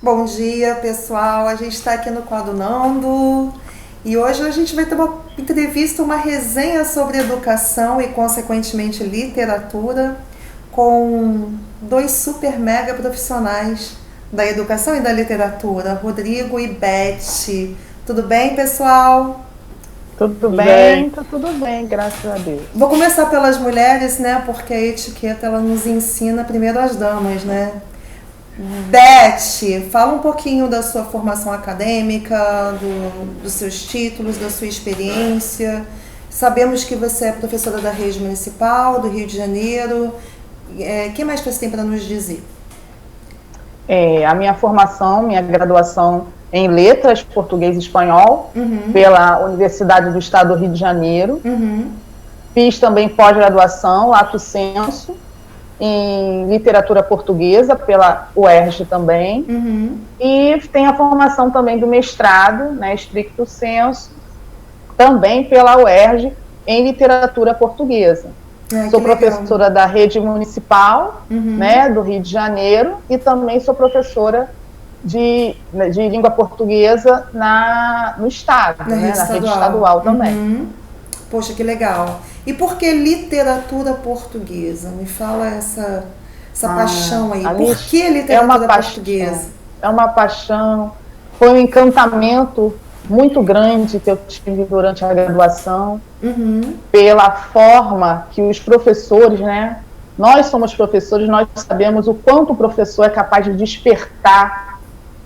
Bom dia, pessoal. A gente está aqui no Coadunando e hoje a gente vai ter uma entrevista, uma resenha sobre educação e, consequentemente, literatura com dois super mega profissionais da educação e da literatura, Rodrigo e Beth. Tudo bem, pessoal? Tudo bem, tá tudo bem, graças a Deus. Vou começar pelas mulheres, né? Porque a etiqueta ela nos ensina primeiro as damas, né? Beth, fala um pouquinho da sua formação acadêmica, dos seus títulos, da sua experiência. Sabemos que você é professora da rede municipal do Rio de Janeiro. O que mais você tem para nos dizer? A minha formação, minha graduação em Letras, Português e Espanhol, pela Universidade do Estado do Rio de Janeiro. Fiz também pós-graduação, lato sensu, em literatura portuguesa, pela UERJ também. E tem a formação também do mestrado, né, stricto sensu, também pela UERJ, em literatura portuguesa. Sou professora da rede municipal, né, do Rio de Janeiro, e também sou professora de língua portuguesa no estado, na rede estadual também. Poxa, que legal. E por que literatura portuguesa? Me fala essa paixão aí. Por que literatura portuguesa? É uma paixão, foi um encantamento muito grande que eu tive durante a graduação, pela forma que os professores, né? Nós somos professores, nós sabemos o quanto o professor é capaz de despertar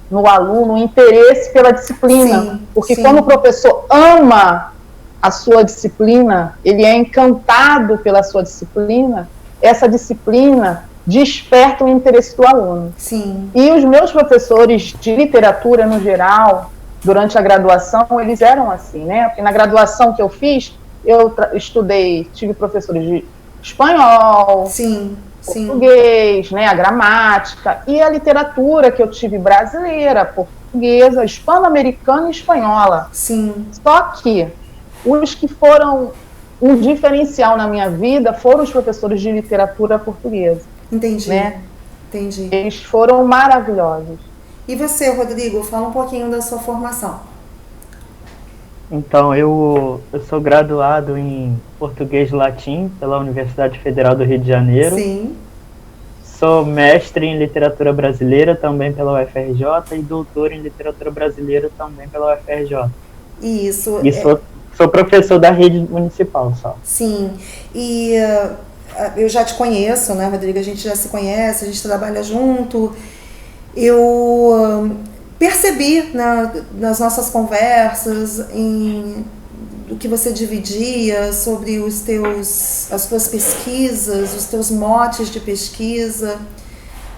no aluno o interesse pela disciplina. Porque quando o professor ama a sua disciplina, ele é encantado pela sua disciplina, essa disciplina desperta o interesse do aluno. E os meus professores de literatura, no geral, durante a graduação, eles eram assim, né? Porque na graduação que eu fiz, eu tive professores de espanhol, português, né, a gramática, e a literatura que eu tive brasileira, portuguesa, hispano-americana e espanhola. Só que os que foram um diferencial na minha vida foram os professores de literatura portuguesa. Entendi. Né? Entendi. Eles foram maravilhosos. E você, Rodrigo, fala um pouquinho da sua formação. Então, eu sou graduado em Português e Latim pela Universidade Federal do Rio de Janeiro. Sou mestre em Literatura Brasileira também pela UFRJ e doutor em Literatura Brasileira também pela UFRJ. Isso. E sou professor da rede municipal só. Sim. E eu já te conheço, né, Rodrigo? A gente já se conhece, a gente trabalha junto. Eu percebi nas nossas conversas do que você dividia sobre as tuas pesquisas, os teus motes de pesquisa.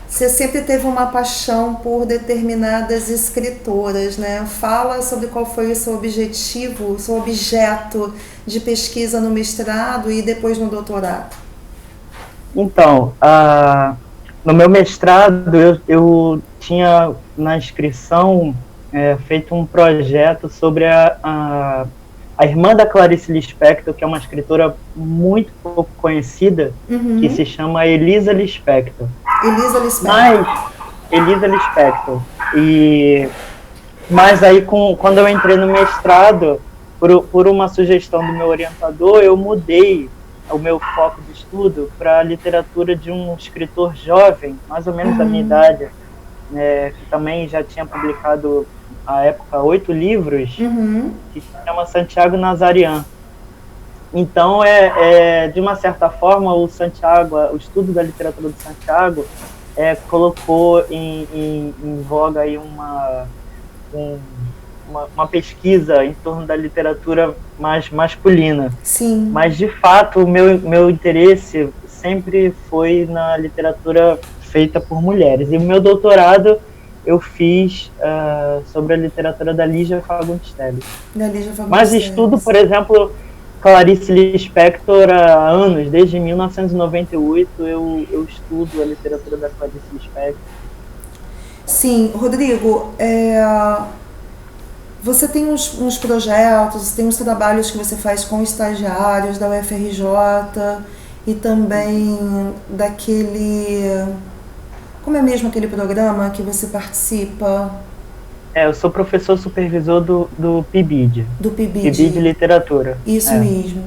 Você sempre teve uma paixão por determinadas escritoras, né? Fala sobre qual foi o seu objetivo, o seu objeto de pesquisa no mestrado e depois no doutorado. Então, no meu mestrado, eu tinha na inscrição feito um projeto sobre a irmã da Clarice Lispector, que é uma escritora muito pouco conhecida, que se chama Elisa Lispector. Elisa Lispector. Elisa Lispector. Mas aí, quando eu entrei no mestrado, por uma sugestão do meu orientador, eu mudei o meu foco de estudo para a literatura de um escritor jovem, mais ou menos da minha idade, que também já tinha publicado, à época, 8 livros, que se chama Santiago Nazarian. Então, de uma certa forma, o estudo da literatura de Santiago colocou em voga aí uma pesquisa em torno da literatura mais masculina. Mas, de fato, o meu interesse sempre foi na literatura feita por mulheres. E o meu doutorado eu fiz sobre a literatura da Lígia Fagundes Telles. Mas estudo, por exemplo, Clarice Lispector há anos, desde 1998 eu estudo a literatura da Clarice Lispector. Sim, Rodrigo, você tem uns projetos, tem uns trabalhos que você faz com estagiários da UFRJ e também daquele Como é mesmo aquele programa que você participa? Eu sou professor supervisor do PIBID. Do PIBID. PIBID Literatura. Isso mesmo.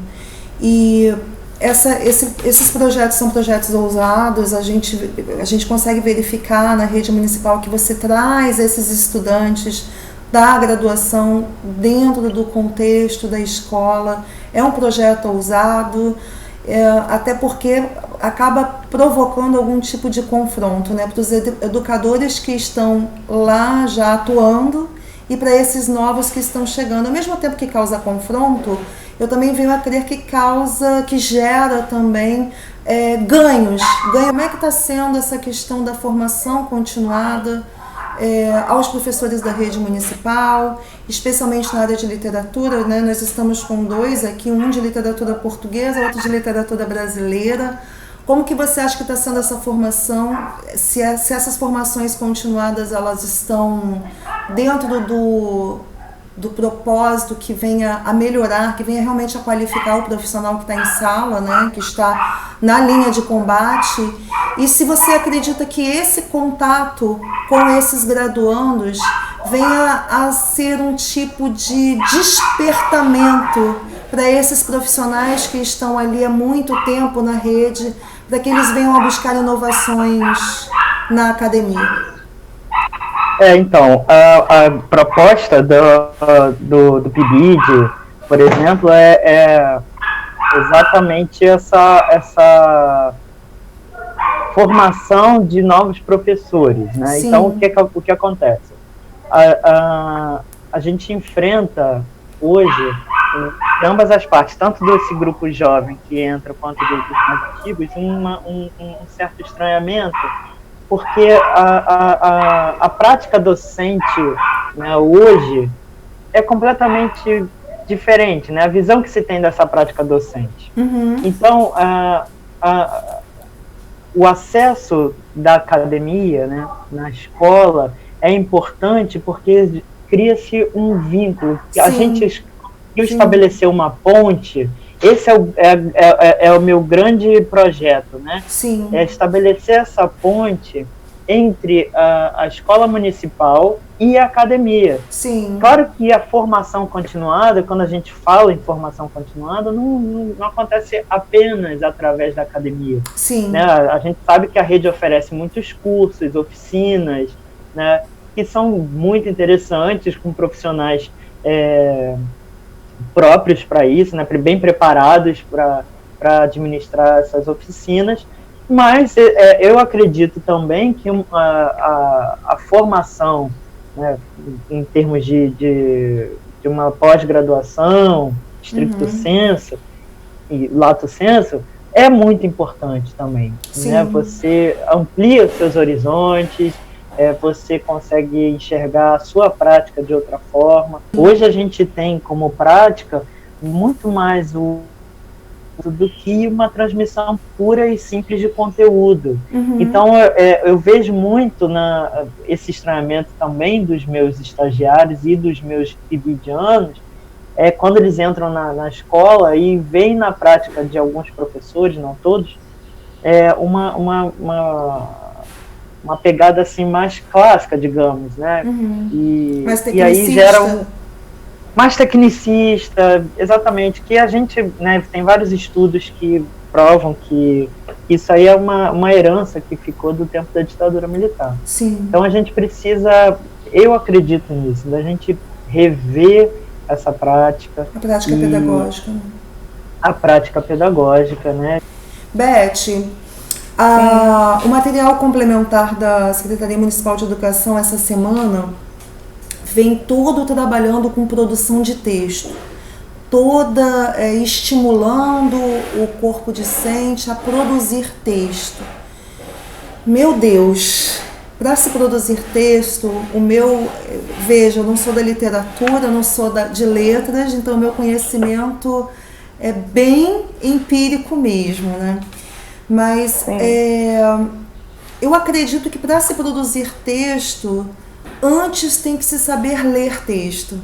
E esses projetos são projetos ousados, a gente consegue verificar na rede municipal que você traz esses estudantes da graduação dentro do contexto da escola. É um projeto ousado, até porque acaba provocando algum tipo de confronto, né, para os educadores que estão lá já atuando e para esses novos que estão chegando. Ao mesmo tempo que causa confronto, eu também venho a crer que gera também ganhos. Como é que está sendo essa questão da formação continuada aos professores da rede municipal, especialmente na área de literatura, né? Nós estamos com 2 aqui, um de literatura portuguesa, outro de literatura brasileira. Como que você acha que está sendo essa formação? Se essas formações continuadas, elas estão dentro do propósito que venha a melhorar, que venha realmente a qualificar o profissional que está em sala, né, que está na linha de combate, e se você acredita que esse contato com esses graduandos venha a ser um tipo de despertamento para esses profissionais que estão ali há muito tempo na rede, para que eles venham a buscar inovações na academia. Então, a proposta do PIBID, por exemplo, é exatamente essa formação de novos professores, né? Sim. Então, o que acontece? A gente enfrenta hoje, em ambas as partes, tanto desse grupo jovem que entra quanto dos mais antigos, um certo estranhamento, porque a prática docente, né, hoje é completamente diferente, né? A visão que se tem dessa prática docente. Uhum. Então, o acesso da academia, né, na escola é importante porque cria-se um vínculo. Sim. A gente estabeleceu uma ponte. Esse é o meu grande projeto, né? Sim. É estabelecer essa ponte entre a escola municipal e a academia. Sim. Claro que a formação continuada, quando a gente fala em formação continuada, não acontece apenas através da academia. Sim. Né? A gente sabe que a rede oferece muitos cursos, oficinas, né, que são muito interessantes, com profissionais próprios para isso, né, bem preparados para administrar essas oficinas, mas eu acredito também que a formação, né, em termos de uma pós-graduação, stricto sensu e lato sensu, é muito importante também. Né? Você amplia os seus horizontes, você consegue enxergar a sua prática de outra forma. Hoje a gente tem como prática muito mais do que uma transmissão pura e simples de conteúdo. Então eu vejo muito esse estranhamento também dos meus estagiários e dos meus ibidianos, quando eles entram na escola e veem na prática de alguns professores, não todos, uma pegada assim mais clássica, digamos, né? E aí gera mais tecnicista, exatamente, que a gente, né, tem vários estudos que provam que isso aí é uma herança que ficou do tempo da ditadura militar. Sim. Então a gente precisa, eu acredito nisso, da gente rever essa prática. A prática pedagógica. A prática pedagógica, né? Beth, o material complementar da Secretaria Municipal de Educação essa semana vem todo trabalhando com produção de texto, toda estimulando o corpo docente a produzir texto. Meu Deus, para se produzir texto, veja, eu não sou da literatura, não sou de letras, então o meu conhecimento é bem empírico mesmo, né? Mas eu acredito que para se produzir texto, antes tem que se saber ler texto,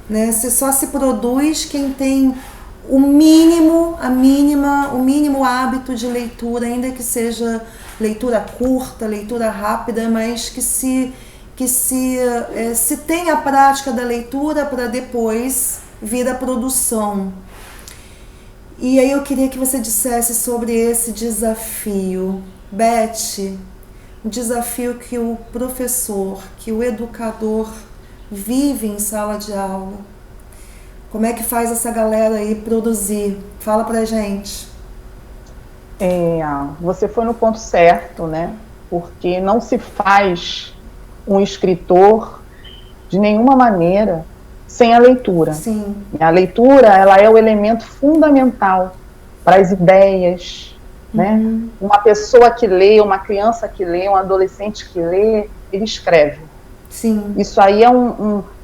né? Só se produz quem tem o mínimo hábito de leitura, ainda que seja leitura curta, leitura rápida, mas que se tem a prática da leitura para depois vir a produção. E aí eu queria que você dissesse sobre esse desafio. Beth, o desafio que o professor, que o educador vive em sala de aula. Como é que faz essa galera aí produzir? Fala pra gente. Você foi no ponto certo, né? Porque não se faz um escritor de nenhuma maneira sem a leitura. Sim. A leitura, ela é o elemento fundamental para as ideias, né? Uma pessoa que lê, uma criança que lê, um adolescente que lê, ele escreve. Sim. Isso aí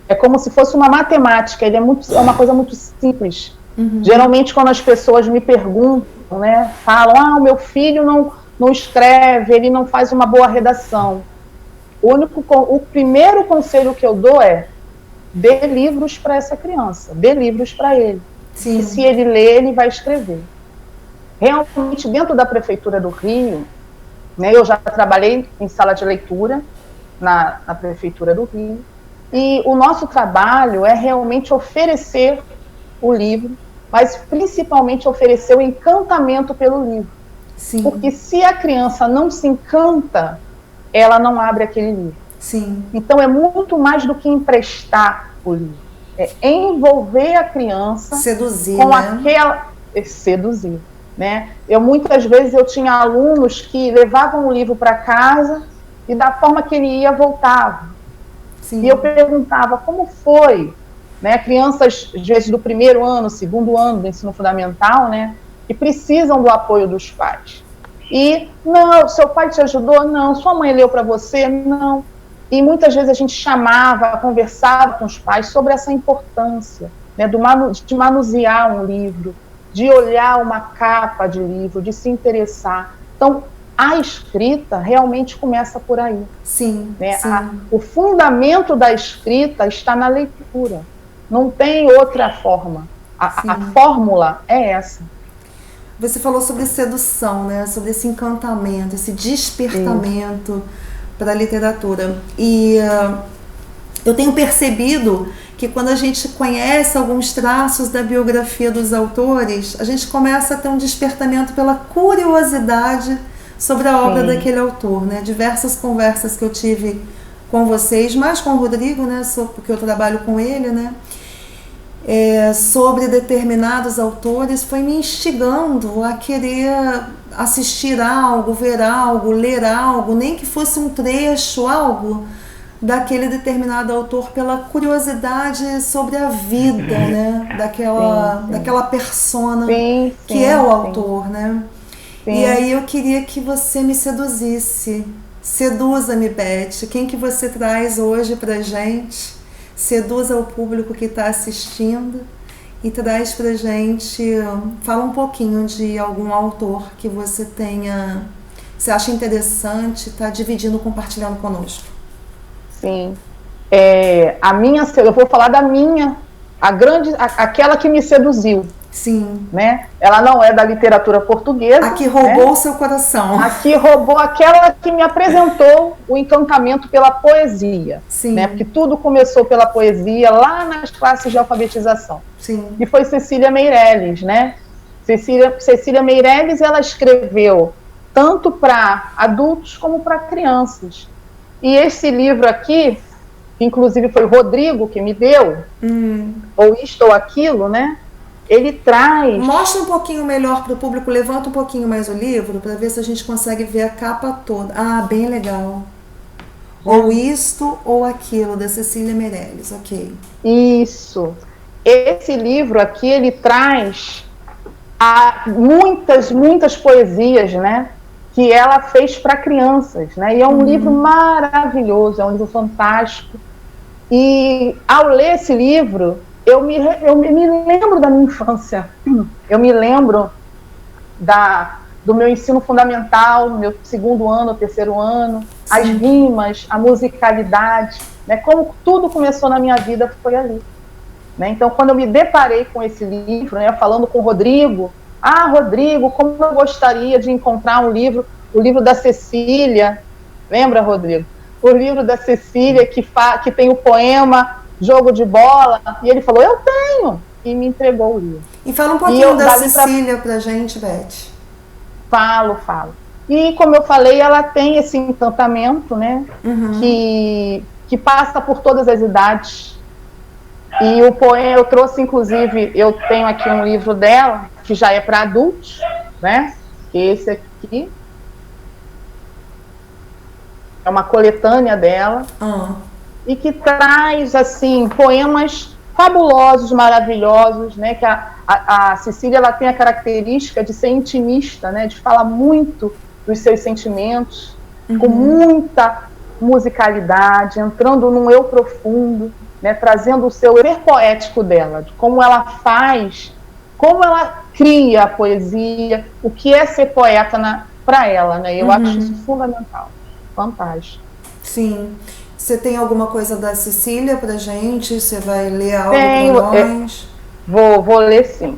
é como se fosse uma matemática, é uma coisa muito simples. Geralmente, quando as pessoas me perguntam, né, falam, o meu filho não escreve, ele não faz uma boa redação. O primeiro conselho que eu dou é: dê livros para essa criança, dê livros para ele. Sim. E se ele ler, ele vai escrever. Realmente, dentro da Prefeitura do Rio, né, eu já trabalhei em sala de leitura na Prefeitura do Rio, e o nosso trabalho é realmente oferecer o livro, mas principalmente oferecer o encantamento pelo livro. Sim. Porque se a criança não se encanta, ela não abre aquele livro. Sim. Então é muito mais do que emprestar o livro, é envolver a criança, seduzir, com né? Seduzir, né? Muitas vezes eu tinha alunos que levavam o livro para casa e da forma que ele ia, voltava. Sim. E eu perguntava como foi, né? Crianças, às vezes, do primeiro ano, segundo ano do ensino fundamental, né? Que precisam do apoio dos pais. E, não, seu pai te ajudou? Não. Sua mãe leu para você? Não. E muitas vezes a gente chamava, conversava com os pais sobre essa importância, né? De manusear um livro, de olhar uma capa de livro, de se interessar. Então, a escrita realmente começa por aí. Sim, né? sim. O fundamento da escrita está na leitura. Não tem outra forma. A fórmula é essa. Você falou sobre sedução, né? Sobre esse encantamento, esse despertamento para a literatura. E eu tenho percebido que quando a gente conhece alguns traços da biografia dos autores, a gente começa a ter um despertamento pela curiosidade sobre a obra daquele autor, né? Diversas conversas que eu tive com vocês, mais com o Rodrigo, né? Porque eu trabalho com ele, né? Sobre determinados autores, foi me instigando a querer assistir algo, ver algo, ler algo, nem que fosse um trecho, algo daquele determinado autor, pela curiosidade sobre a vida, né? Daquela persona que é o autor, né? Sim. E aí eu queria que você me seduzisse. Seduza-me, Beth. Quem que você traz hoje pra gente? Seduza o público que está assistindo e traz pra gente, fala um pouquinho de algum autor que você acha interessante, está dividindo, compartilhando conosco. Sim. Eu vou falar da minha, aquela que me seduziu. Sim. Né? Ela não é da literatura portuguesa. A que roubou o seu coração. A que roubou, aquela que me apresentou o encantamento pela poesia. Sim. Né? Porque tudo começou pela poesia lá nas classes de alfabetização. Sim. E foi Cecília Meirelles, né? Cecília Meirelles, ela escreveu tanto para adultos como para crianças. E esse livro aqui, que inclusive foi o Rodrigo que me deu, ou isto ou aquilo, né? Ele traz... Mostra um pouquinho melhor para o público, levanta um pouquinho mais o livro, para ver se a gente consegue ver a capa toda. Ah, bem legal. Ou isto ou aquilo, da Cecília Meirelles, ok. Isso. Esse livro aqui, ele traz muitas poesias, né? Que ela fez para crianças, né? E é um livro maravilhoso, é um livro fantástico. E ao ler esse livro... Eu me lembro da minha infância, eu me lembro do meu ensino fundamental, no meu segundo ano, terceiro ano, as rimas, a musicalidade, né, como tudo começou na minha vida foi ali. Né? Então, quando eu me deparei com esse livro, né, falando com o Rodrigo, Rodrigo, como eu gostaria de encontrar um livro o livro da Cecília, lembra, Rodrigo? O livro da Cecília que tem o poema Jogo de Bola, e ele falou, eu tenho, e me entregou o livro. E fala um pouquinho da Cecília pra gente, Beth. Falo. E, como eu falei, ela tem esse encantamento, né, que passa por todas as idades. E o poema, eu trouxe, inclusive, eu tenho aqui um livro dela, que já é para adultos, né, que esse aqui é uma coletânea dela, e que traz, assim, poemas fabulosos, maravilhosos, né, que a Cecília, ela tem a característica de ser intimista, né, de falar muito dos seus sentimentos, com muita musicalidade, entrando num eu profundo, né, trazendo o seu ser poético dela, de como ela faz, como ela cria a poesia, o que é ser poeta para ela, né, eu acho isso fundamental, fantástico. Sim. Você tem alguma coisa da Cecília pra gente? Você vai ler algo para nós? Vou ler, sim.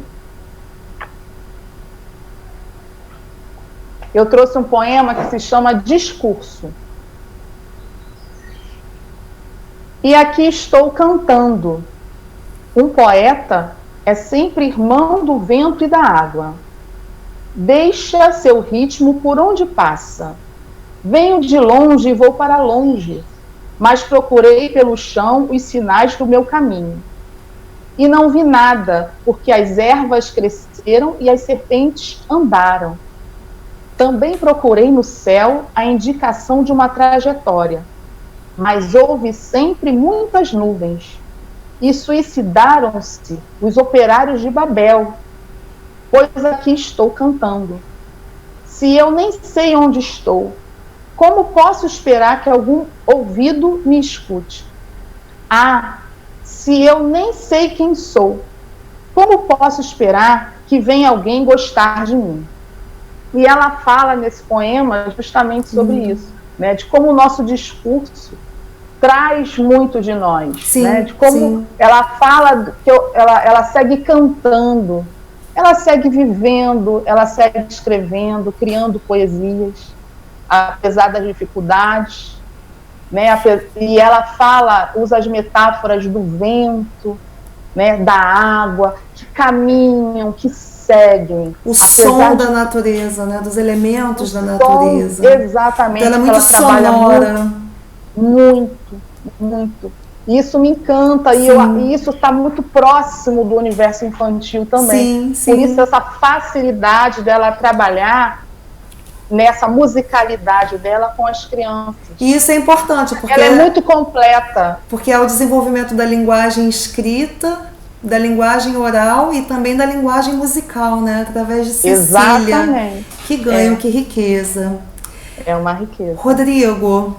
Eu trouxe um poema que se chama Discurso. E aqui estou cantando. Um poeta é sempre irmão do vento e da água. Deixa seu ritmo por onde passa. Venho de longe e vou para longe, mas procurei pelo chão os sinais do meu caminho. E não vi nada, porque as ervas cresceram e as serpentes andaram. Também procurei no céu a indicação de uma trajetória, mas houve sempre muitas nuvens. E suicidaram-se os operários de Babel, pois aqui estou cantando. Se eu nem sei onde estou, como posso esperar que algum ouvido me escute? Ah, se eu nem sei quem sou, como posso esperar que venha alguém gostar de mim? E ela fala nesse poema justamente sobre isso, né? De como o nosso discurso traz muito de nós, sim, né? De como ela fala, que ela segue cantando, ela segue vivendo, ela segue escrevendo, criando poesias, apesar das dificuldades, né? E ela usa as metáforas do vento, né? Da água, que caminham, que seguem. O som da natureza, né? Dos elementos da natureza. Exatamente. Então, ela é muito sonora. Muito. Isso me encanta, e isso está muito próximo do universo infantil também. Sim. Por isso, essa facilidade dela trabalhar nessa musicalidade dela com as crianças. E isso é importante, porque ela é muito completa. Porque é o desenvolvimento da linguagem escrita, da linguagem oral e também da linguagem musical, né? Através de Cecília. Exatamente. Que ganham, que riqueza. É uma riqueza. Rodrigo,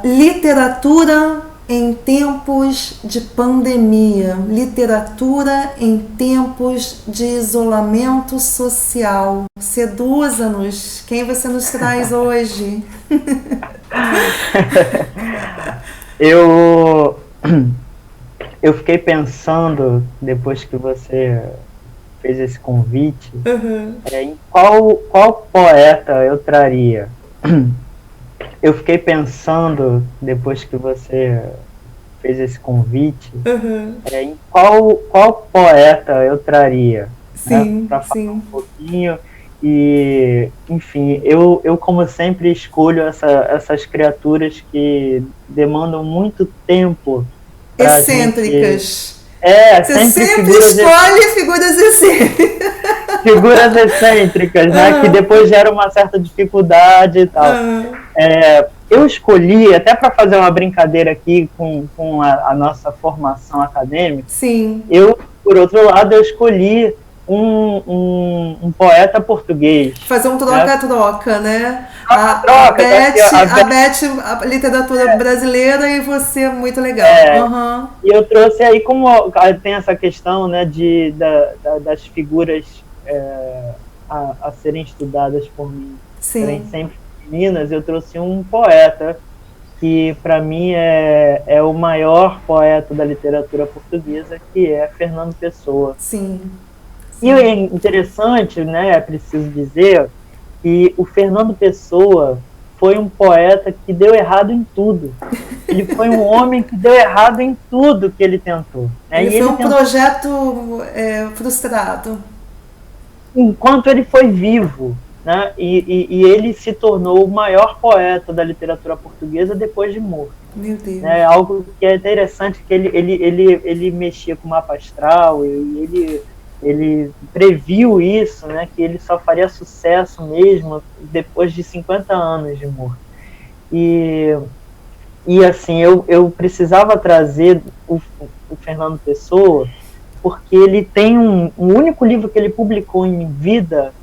literatura em tempos de pandemia, literatura em tempos de isolamento social. Seduza-nos. Quem você nos traz hoje? Eu fiquei pensando, depois que você fez esse convite, em qual poeta eu traria. Eu fiquei pensando, depois que você fez esse convite, em qual poeta eu traria. Sim, para falar um pouquinho. E, enfim, eu como sempre escolho essas criaturas que demandam muito tempo. Excêntricas. Você sempre escolhe figuras excêntricas. Figuras excêntricas, né? Que depois geram uma certa dificuldade e tal. Eu escolhi, até para fazer uma brincadeira aqui com a nossa formação acadêmica. Sim. Por outro lado, eu escolhi um poeta português. Fazer um troca-troca, né? A Beth, a literatura brasileira, e você, muito legal. E eu trouxe aí, como tem essa questão, né, das figuras a serem estudadas por mim, serem sempre meninas, eu trouxe um poeta que, para mim, é o maior poeta da literatura portuguesa, que é Fernando Pessoa. Sim. E é interessante, né, é preciso dizer, que o Fernando Pessoa foi um poeta que deu errado em tudo. Ele foi um homem que deu errado em tudo que ele tentou. Né? Ele foi um projeto frustrado. Enquanto ele foi vivo, né? E ele se tornou o maior poeta da literatura portuguesa depois de morto. Meu Deus. É algo que é interessante, que ele mexia com o mapa astral, e ele previu isso, né, que ele só faria sucesso mesmo depois de 50 anos de morte. E assim, eu precisava trazer o Fernando Pessoa, porque ele tem um único livro que ele publicou em vida,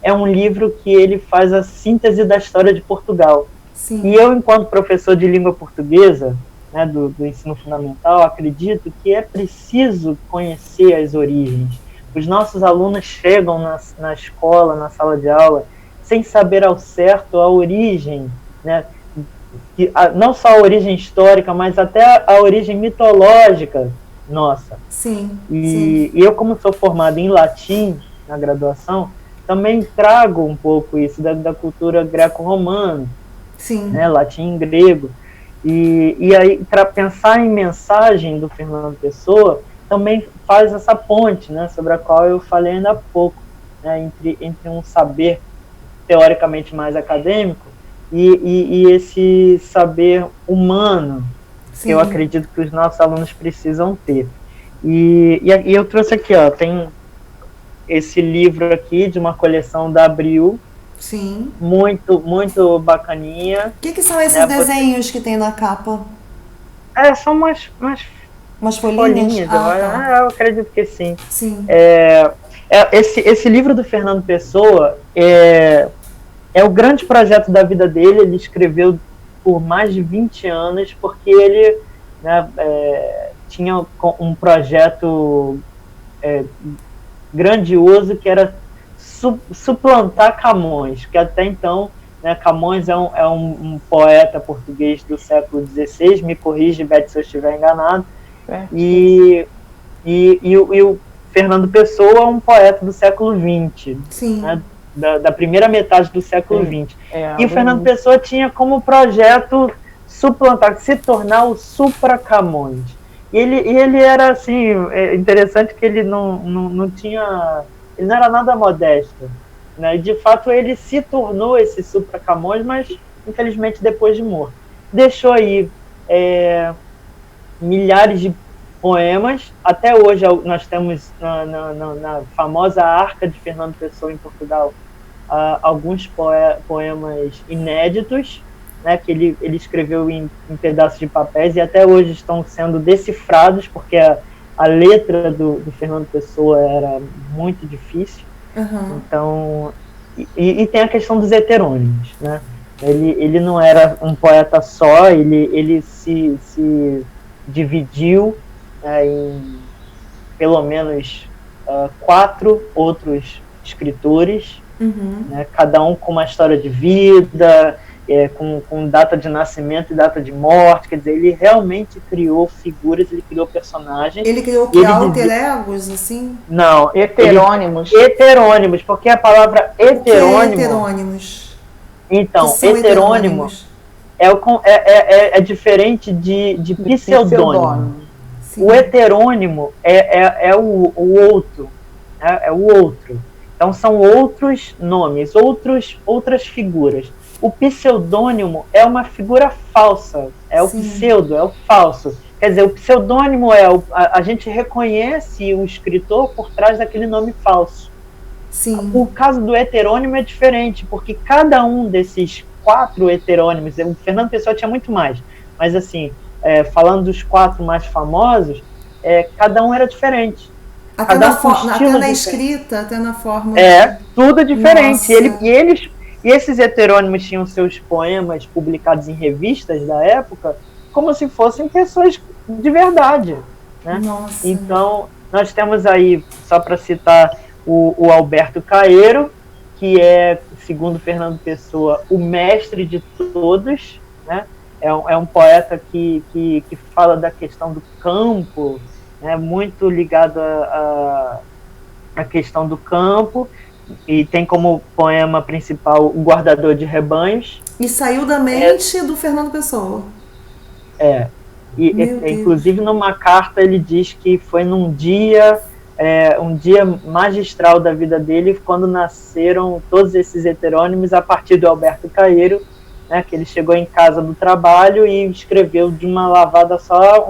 é um livro que ele faz a síntese da história de Portugal. Sim. E eu, enquanto professor de língua portuguesa, né, do ensino fundamental, acredito que é preciso conhecer as origens. Os nossos alunos chegam na escola, na sala de aula, sem saber ao certo a origem, né, não só a origem histórica, mas até a origem mitológica nossa. Sim, e eu, como sou formado em latim na graduação, também trago um pouco isso da cultura greco-romana, né, latim e grego. E aí, para pensar em mensagem do Fernando Pessoa, também faz essa ponte, né, sobre a qual eu falei ainda há pouco, né, entre um saber teoricamente mais acadêmico e esse saber humano, que eu acredito que os nossos alunos precisam ter. E eu trouxe aqui, ó, tem esse livro aqui de uma coleção da Abril. Sim. Muito, muito bacaninha. O que são esses desenhos que tem na capa? São umas folhinhas. Eu acredito que sim. Sim. Esse livro do Fernando Pessoa é o grande projeto da vida dele. Ele escreveu por mais de 20 anos, porque ele, né, tinha um projeto grandioso, que era suplantar Camões, que até então, né, Camões é um poeta português do século XVI, me corrige, Beth, se eu estiver enganado, e o Fernando Pessoa é um poeta do século XX, né, da primeira metade do século XX. E o Fernando Pessoa tinha como projeto suplantar, se tornar o supra-Camões. E ele era assim, interessante que ele não tinha, ele não era nada modesto, né? De fato, ele se tornou esse supra-Camões, mas infelizmente depois de morto. Deixou aí milhares de poemas. Até hoje nós temos na famosa Arca de Fernando Pessoa em Portugal alguns poemas inéditos, né, que ele escreveu em pedaços de papéis, e até hoje estão sendo decifrados, porque a letra do Fernando Pessoa era muito difícil. Uhum. Então, e tem a questão dos heterônimos, né? Ele não era um poeta só, ele se dividiu em pelo menos 4 outros escritores, né, cada um com uma história de vida, com data de nascimento e data de morte. Quer dizer, ele realmente criou figuras, ele criou personagens. Ele criou alter egos, assim? Não, heterônimos. Heterônimos, porque a palavra heterônimo... O que é heterônimos? Então, heterônimo é diferente de pseudônimo. O heterônimo é o outro. É o outro. Então, são outros nomes, outras figuras. O pseudônimo é uma figura falsa, é o pseudo, é o falso. Quer dizer, o pseudônimo a gente reconhece o escritor por trás daquele nome falso. Sim. O caso do heterônimo é diferente, porque cada um desses 4 heterônimos, o Fernando Pessoa tinha muito mais, mas assim, falando dos 4 mais famosos, cada um era diferente. Até na escrita, até na forma. Tudo é diferente. E esses heterônimos tinham seus poemas publicados em revistas da época como se fossem pessoas de verdade, né? Nossa. Então, nós temos aí, só para citar, o Alberto Caeiro, que é, segundo Fernando Pessoa, o mestre de todos, né? É um poeta que fala da questão do campo, né? Muito ligado à questão do campo. e tem como poema principal O Guardador de Rebanhos. E saiu da mente do Fernando Pessoa. Inclusive numa carta ele diz que foi um dia magistral da vida dele, quando nasceram todos esses heterônimos a partir do Alberto Caeiro, né, que ele chegou em casa do trabalho e escreveu de uma lavada só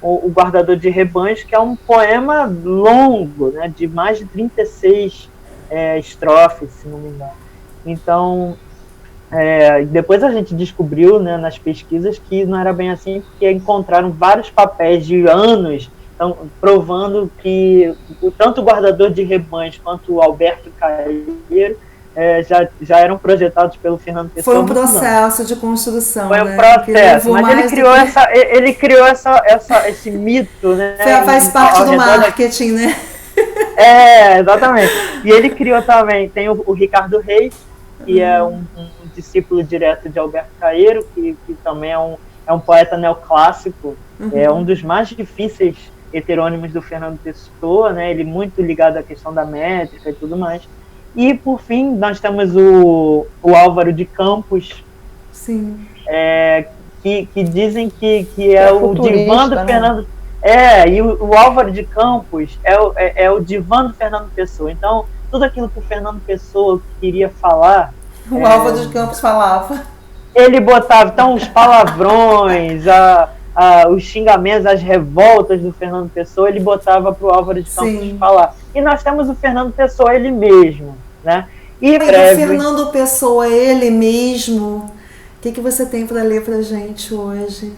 o Guardador de Rebanhos, que é um poema longo, né, de mais de 36 estrofes, se não me engano. Então, depois a gente descobriu, né, nas pesquisas, que não era bem assim, porque encontraram vários papéis de anos, então, provando que tanto o Guardador de Rebanhos quanto o Alberto Caeiro já eram projetados pelo Fernando Pessoa. Foi um processo de construção. Foi um processo, mas ele criou esse mito, né? Faz parte do marketing, né? Exatamente. E ele criou também, tem o Ricardo Reis, que é um discípulo direto de Alberto Caeiro, que também é um poeta neoclássico, é um dos mais difíceis heterônimos do Fernando Pessoa, né? Ele muito ligado à questão da métrica e tudo mais. E, por fim, nós temos o Álvaro de Campos. Sim. Que dizem que é o divã do Fernando... E o Álvaro de Campos é o divã do Fernando Pessoa. Então, tudo aquilo que o Fernando Pessoa queria falar... O Álvaro de Campos falava. Ele botava, então, os palavrões, os xingamentos, as revoltas do Fernando Pessoa, ele botava para o Álvaro de Campos falar. E nós temos o Fernando Pessoa, ele mesmo, né? E o Fernando Pessoa, ele mesmo, o que você tem para ler para a gente hoje?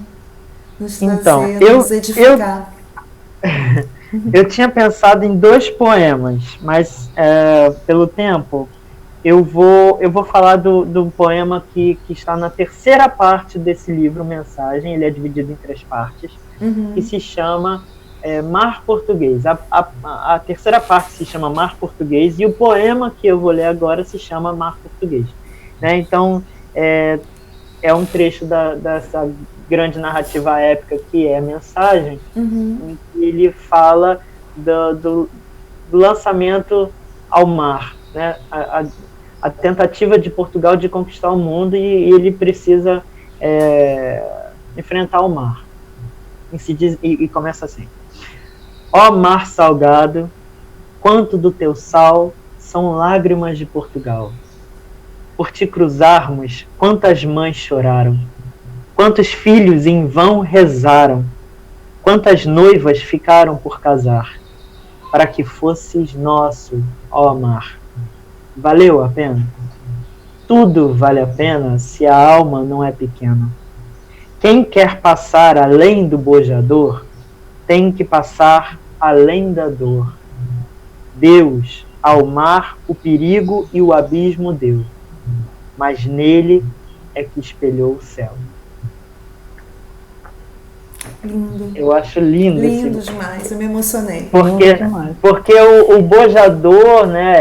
Nos trazer, nos edificar. Eu tinha pensado em 2 poemas, mas pelo tempo, eu vou falar do poema que está na terceira parte desse livro, Mensagem. Ele é dividido em 3 partes, que se chama Mar Português. A terceira parte se chama Mar Português, e o poema que eu vou ler agora se chama Mar Português. Né? Então, é um trecho dessa grande narrativa épica que é Mensagem, em que ele fala do lançamento ao mar, né? A tentativa de Portugal de conquistar o mundo, e ele precisa enfrentar o mar. E começa assim: ó mar salgado, quanto do teu sal são lágrimas de Portugal. Por te cruzarmos, quantas mães choraram, quantos filhos em vão rezaram, quantas noivas ficaram por casar, para que fosses nosso, ó mar. Valeu a pena? Tudo vale a pena se a alma não é pequena. Quem quer passar além do bojador, tem que passar além da dor. Deus, ao mar, o perigo e o abismo deu, mas nele é que espelhou o céu. Lindo. Eu acho lindo. Lindo demais, eu me emocionei. Porque o bojador, né,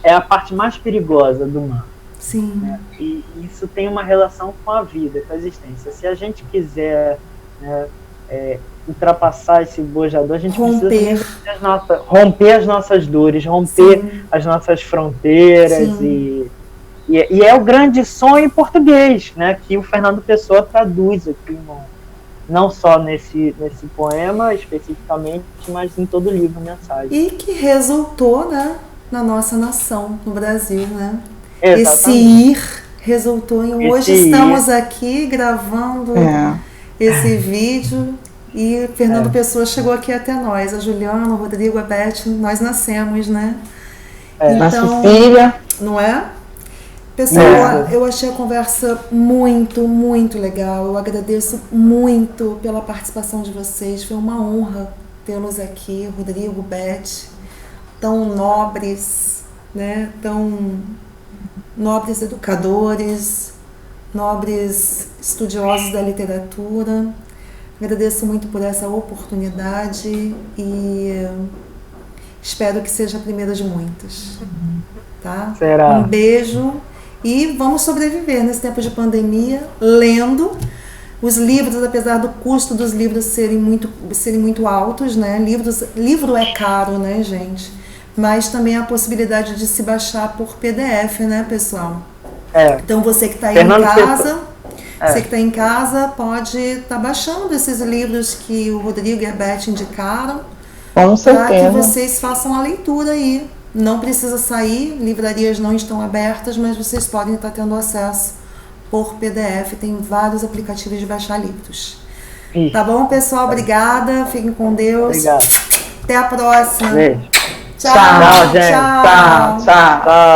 é a parte mais perigosa do mar. Sim. Né? E isso tem uma relação com a vida, com a existência. Se a gente quiser, né, ultrapassar esse bojador, a gente precisa romper as nossas dores, romper as nossas fronteiras. E é o grande sonho em português, né, que o Fernando Pessoa traduz aqui, não só nesse poema especificamente, mas em todo o livro Mensagem. E que resultou, né, na nossa nação, no Brasil, né? Exatamente. Esse ir resultou em... Hoje estamos aqui gravando esse vídeo e Fernando Pessoa chegou aqui até nós. A Juliana, o Rodrigo, a Beth, nós nascemos, né? Então, filha. Não é? Pessoal, eu achei a conversa muito, muito legal. Eu agradeço muito pela participação de vocês. Foi uma honra tê-los aqui, Rodrigo, Beth, tão nobres, né? Tão nobres educadores, nobres estudiosos da literatura. Agradeço muito por essa oportunidade e espero que seja a primeira de muitas. Tá? Será? Um beijo. E vamos sobreviver nesse tempo de pandemia, lendo, Os livros, apesar do custo dos livros serem muito altos, né? Livro é caro, né, gente? Mas também a possibilidade de se baixar por PDF, né, pessoal? Então você que está aí você que está em casa pode estar baixando esses livros que o Rodrigo e a Beth indicaram, para que vocês façam a leitura aí. Não precisa sair, livrarias não estão abertas, mas vocês podem estar tendo acesso por PDF. Tem vários aplicativos de baixar livros. Tá bom, pessoal? Obrigada. Fiquem com Deus. Obrigado. Até a próxima. Beijo. Tchau, tchau, gente. Tchau. Tchau.